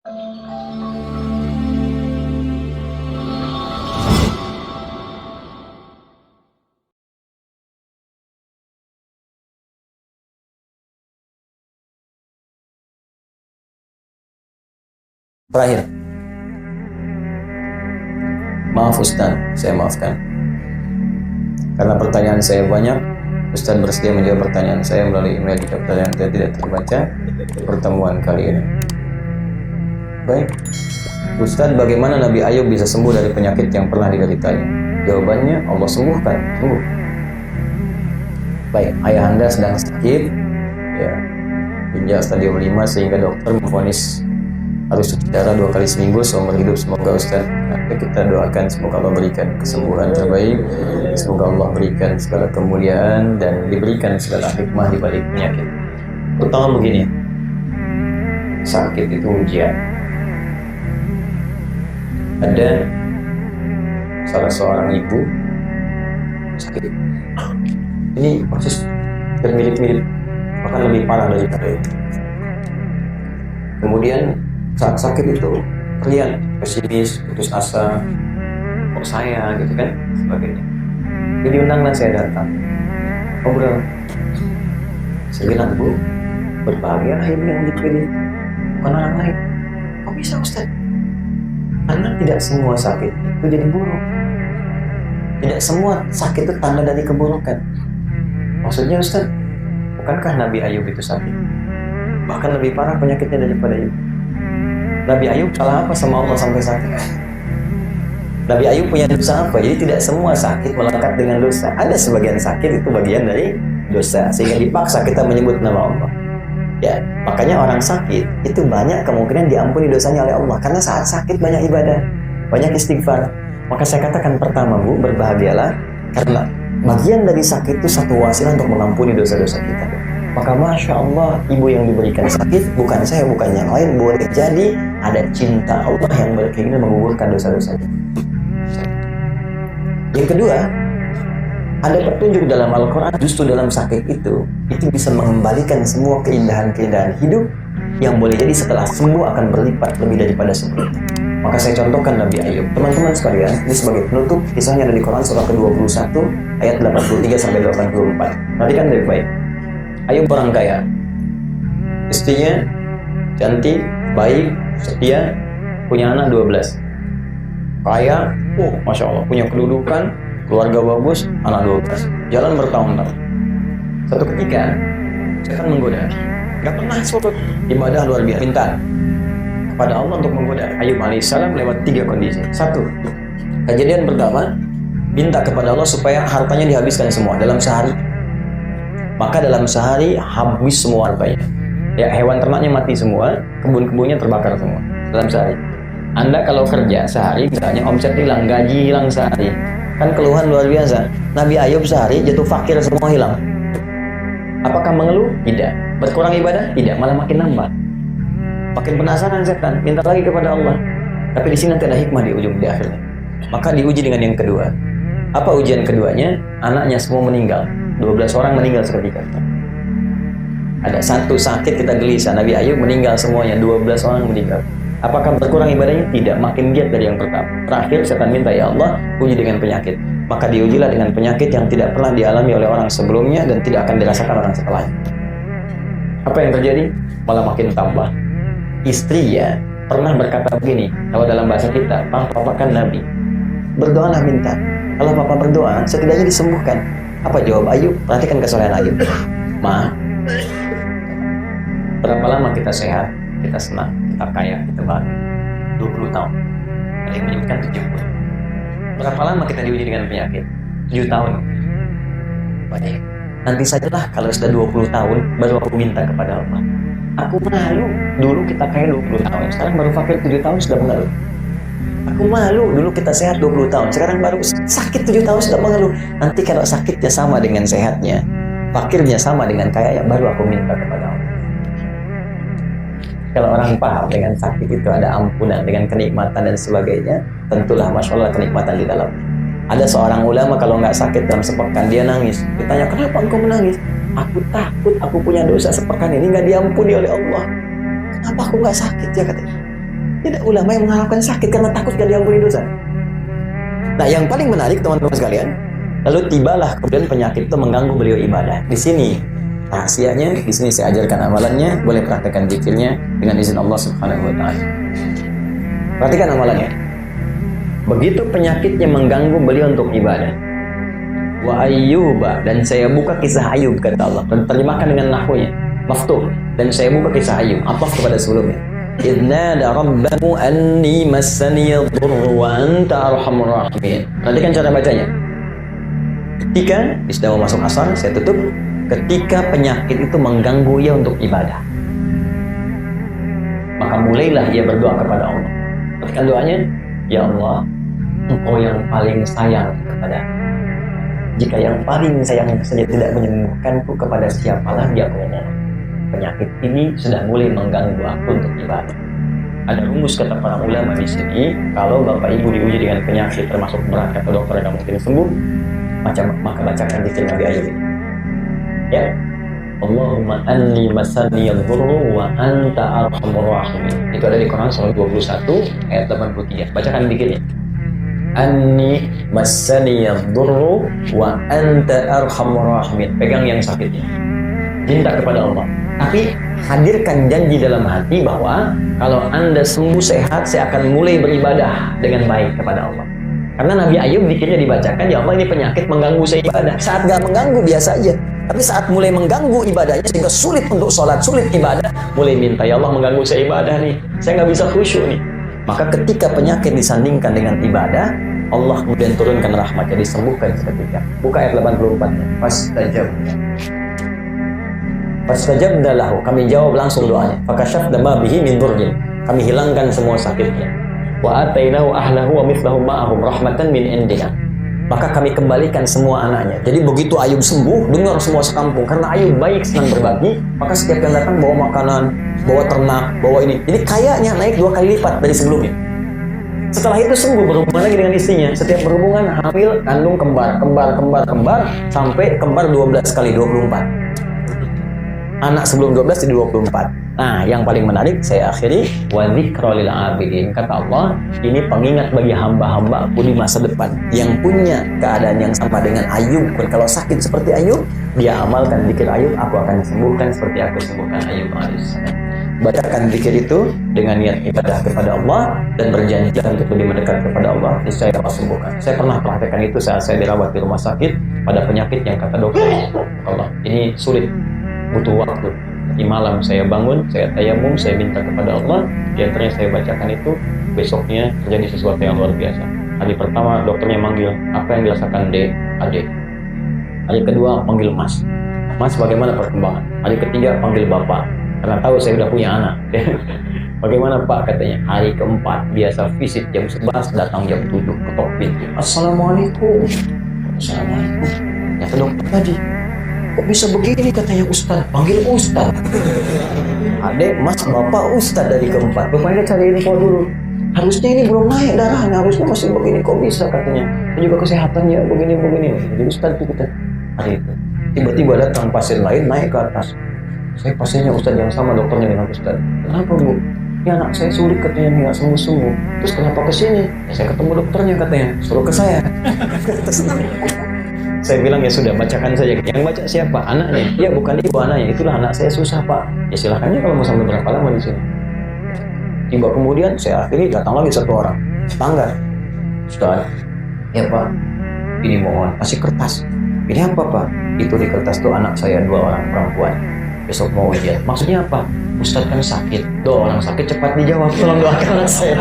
Terakhir, maaf Ustaz, saya maafkan. Karena pertanyaan saya banyak, Ustaz bersedia menjawab pertanyaan saya melalui email di daftar yang tidak terbaca pertemuan kali ini. Baik, Ustaz, bagaimana Nabi Ayub bisa sembuh dari penyakit yang pernah dideritanya? Jawabannya, Allah sembuhkan, sembuh. Baik, ayahanda sedang sakit, ya, ginjal stadium 5 sehingga dokter memvonis harus cuci darah 2 kali seminggu seumur hidup. Semoga Ustaz, kita doakan semoga Allah berikan kesembuhan terbaik, semoga Allah berikan segala kemuliaan dan diberikan segala hikmah di balik penyakit. Pertama begini, sakit itu ujian. Ada salah seorang ibu sakit, ini proses bermirip-mirip, bahkan lebih parah daripada itu. Kemudian saat sakit itu terlihat pesimis, putus asa, kok saya gitu kan, sebagainya. Jadi undanglah saya datang, ngobrol. Saya bilang, Bu, berbahagia ibu yang dipilih, bukan orang lain. Kok bisa Ustaz? Karena tidak semua sakit itu jadi buruk. Tidak semua sakit itu tanda dari keburukan. Maksudnya Ustaz, bukankah Nabi Ayub itu sakit? Bahkan lebih parah penyakitnya daripada Ayub. Nabi Ayub salah apa sama Allah sampai sakit? Nabi Ayub punya dosa apa? Jadi tidak semua sakit melekat dengan dosa. Ada sebagian sakit itu bagian dari dosa, sehingga dipaksa kita menyebut nama Allah. Ya, makanya orang sakit itu banyak kemungkinan diampuni dosanya oleh Allah, karena saat sakit banyak ibadah, banyak istighfar. Maka saya katakan pertama, Bu, berbahagialah karena bagian dari sakit itu satu wasilah untuk mengampuni dosa-dosa kita. Maka Masya Allah, ibu yang diberikan sakit bukan saya, bukan yang lain. Boleh jadi ada cinta Allah yang berkeinginan menggugurkan dosa-dosanya. Yang kedua, ada petunjuk dalam Al-Quran, justru dalam sakit itu bisa mengembalikan semua keindahan-keindahan hidup yang boleh jadi setelah sembuh akan berlipat lebih daripada sebelumnya. Maka saya contohkan Nabi Ayub. Teman-teman sekalian, ini sebagai penutup, kisahnya ada di Quran surah ke-21 ayat 83-84. Perhatikan baik-baik. Ayub orang kaya, istrinya cantik, baik, setia, punya anak 12. Kaya, Masya Allah, punya kedudukan, keluarga bagus, anak 12. Jalan bertahun-tahun. Satu ketika, setan menggoda. Gak pernah surut, ibadah luar biasa, minta kepada Allah untuk menggoda. Ayub alaihissalam lewat 3 kondisi. 1, kejadian pertama, minta kepada Allah supaya hartanya dihabiskan semua dalam sehari. Maka dalam sehari habis semua hartanya. Ya, hewan ternaknya mati semua, kebun-kebunnya terbakar semua dalam sehari. Anda kalau kerja sehari, misalnya omset hilang, gaji hilang sehari, kan keluhan luar biasa. Nabi Ayub sehari jatuh fakir, semua hilang. Apakah mengeluh? Tidak. Berkurang ibadah? Tidak, malah makin nambah. Makin penasaran setan, minta lagi kepada Allah. Tapi di sini nanti ada hikmah di ujung, di akhirnya. Maka diuji dengan yang kedua. Apa ujian keduanya? Anaknya semua meninggal. 12 orang meninggal seketika. Ada satu sakit kita gelisah, Nabi Ayub meninggal semuanya, 12 orang meninggal. Apakah berkurang ibadahnya? Tidak, makin giat dari yang pertama. Terakhir setan minta, ya Allah, uji dengan penyakit. Maka diujilah dengan penyakit yang tidak pernah dialami oleh orang sebelumnya dan tidak akan dirasakan orang setelahnya. Apa yang terjadi? Malah makin tambah. Istri ya pernah berkata begini, kalau dalam bahasa kita, Papa kan Nabi, berdoalah minta. Kalau Papa berdoa, setidaknya disembuhkan. Apa jawab Ayub? Perhatikan kesolehan Ayub. Ma, berapa lama kita sehat, kita senang, kita kaya, kita bahagia? 20 tahun. Ada yang menyebutkan 70. Berapa lama kita diuji dengan penyakit? 7 tahun. Baik. Nanti sajalah kalau sudah 20 tahun, baru aku minta kepada Allah. Aku malu, dulu kita kaya 20 tahun, sekarang baru fakir 7 tahun sudah mengeluh. Aku malu, dulu kita sehat 20 tahun, sekarang baru sakit 7 tahun sudah mengeluh. Nanti kalau sakitnya sama dengan sehatnya, fakirnya sama dengan kaya, ya baru aku minta kepada Allah. Kalau orang paham dengan sakit itu ada ampunan, dengan kenikmatan dan sebagainya, tentulah Masya Allah kenikmatan di dalam. Ada seorang ulama kalau nggak sakit dalam sepekan, dia nangis. Ditanya, kenapa engkau menangis? Aku takut aku punya dosa sepekan ini nggak diampuni oleh Allah. Kenapa aku nggak sakit ya katanya? Tidak ulama yang mengharapkan sakit karena takut gak diampuni dosa. Nah, yang paling menarik teman-teman sekalian, lalu tibalah kemudian penyakit itu mengganggu beliau ibadah. Di sini rahasianya, di sini saya ajarkan amalannya, boleh praktekkan zikirnya dengan izin Allah Subhanahu wa taala. Perhatikan amalannya. Begitu penyakitnya mengganggu beliau untuk ibadah. Wa ayyuba, dan saya buka kisah Ayub, kata Allah. Terjemahkan dengan nahwunya, maftuh, dan saya buka kisah Ayub, ataf kepada sebelumnya. Idnada rabbahu anni massani yadhurru wa anta arhamur rahimin. Perhatikan cara bacanya. Ketika sudah mau masuk asar, saya tutup. Ketika penyakit itu mengganggu ia untuk ibadah, maka mulailah ia berdoa kepada Allah. Perhatikan doanya, ya Allah, Engkau yang paling sayang kepada. Jika yang paling sayang saja tidak menyembuhkanku, kepada siapa lagi aku memohon? Penyakit ini sudah mulai mengganggu aku untuk ibadah. Ada rumus kata para ulama di sini, kalau bapak ibu diuji dengan penyakit termasuk berat, kata dokter yang mungkin sembuh, maka bacakan zikir Nabi Ayub. Ya, Allahumma anni masani yadhurru wa anta arhamur rahimin. Itu ada di Quran surah 21 ayat 83. Bacakan zikirnya. Anni masani yadhurru wa anta arhamur rahimin. Pegang yang sakitnya. Minta kepada Allah. Tapi hadirkan janji dalam hati bahwa kalau Anda sembuh sehat, saya akan mulai beribadah dengan baik kepada Allah. Karena Nabi Ayub zikirnya dibacakan, ya Allah ini penyakit mengganggu saya ibadah. Saat gak mengganggu biasa aja. Tapi saat mulai mengganggu ibadahnya sehingga sulit untuk sholat, sulit ibadah, mulai minta, ya Allah mengganggu saya ibadah nih. Saya gak bisa khusyuk nih. Maka ketika penyakit disandingkan dengan ibadah, Allah kemudian turunkan rahmatnya, disembuhkan seketika. Buka ayat 84-nya. Fastajabna lahu, kami jawab langsung doanya. Fakashafna ma bihi min dhurrin, kami hilangkan semua sakitnya. Wa atainahu ahlahu wa mithlahum ma'ahum rahmatan min indina. Maka kami kembalikan semua anaknya. Jadi begitu Ayub sembuh, dengar semua sekampung. Karena Ayub baik, senang berbagi, maka setiap yang datang bawa makanan, bawa ternak, bawa ini. Jadi kayaknya naik 2 kali lipat dari sebelumnya. Setelah itu sembuh, berhubungan lagi dengan istrinya. Setiap berhubungan, hamil, kandung kembar, sampai kembar 12 kali, 24. Anak sebelum 12 jadi 24. Nah, yang paling menarik saya akhiri, wa dzikra lil abidin. Kata Allah, ini pengingat bagi hamba-hambaku di masa depan yang punya keadaan yang sama dengan Ayub. Kalau sakit seperti Ayub, dia amalkan zikir Ayub, aku akan sembuhkan seperti aku sembuhkan Ayub alaihissalam. Bacakan zikir itu dengan niat ibadah kepada Allah dan berjanji untuk lebih mendekat kepada Allah, niscaya Allah sembuhkan. Saya pernah praktekkan itu saat saya dirawat di rumah sakit pada penyakit yang kata dokter, Allah, ini sulit, butuh waktu. Di malam saya bangun, saya tayamum, saya minta kepada Allah, di antaranya saya bacakan itu, besoknya terjadi sesuatu yang luar biasa. Hari pertama dokternya manggil, apa yang dirasakan Dek? Adik. Hari kedua panggil Mas. Mas, bagaimana perkembangan? Hari ketiga panggil Bapak, karena tahu saya udah punya anak. Bagaimana Pak? Katanya hari keempat biasa visit jam 11, datang jam 7, ketok pintu. Assalamualaikum. Assalamualaikum. Kata dokter tadi, kok bisa begini, katanya Ustaz. Panggil Ustaz. Adek, Mas, Bapak Ustaz dari keempat. Rupanya cari info dulu. Harusnya ini belum naik darahnya, harusnya masih begini. Kok bisa, katanya. Dan juga kesehatannya begini-begini. Jadi Ustaz itu kita hari itu. Tiba-tiba datang pasien lain naik ke atas. Saya pasiennya Ustaz yang sama dokternya dengan Ustaz. Kenapa Bu? Ya anak saya sulit, katanya nggak sembuh-sembuh. Terus kenapa kesini? Ya, saya ketemu dokternya, katanya. Suruh ke saya. Saya bilang ya sudah, bacakan saja. Yang baca siapa? Anaknya. Ya bukan ibu, anaknya. Itulah anak saya susah Pak. Ya silahkan aja kalau mau sampai berapa lama di sini. Tiba kemudian saya akhirnya datang lagi satu orang, tetangga. Ustaz, ya Pak, ini mohon kasih kertas. Ini apa Pak? Itu di kertas tuh anak saya 2 orang perempuan. Besok mau ujian. Maksudnya apa? Ustaz kan sakit. 2 orang sakit cepat dijawab. Tolong doakan anak saya.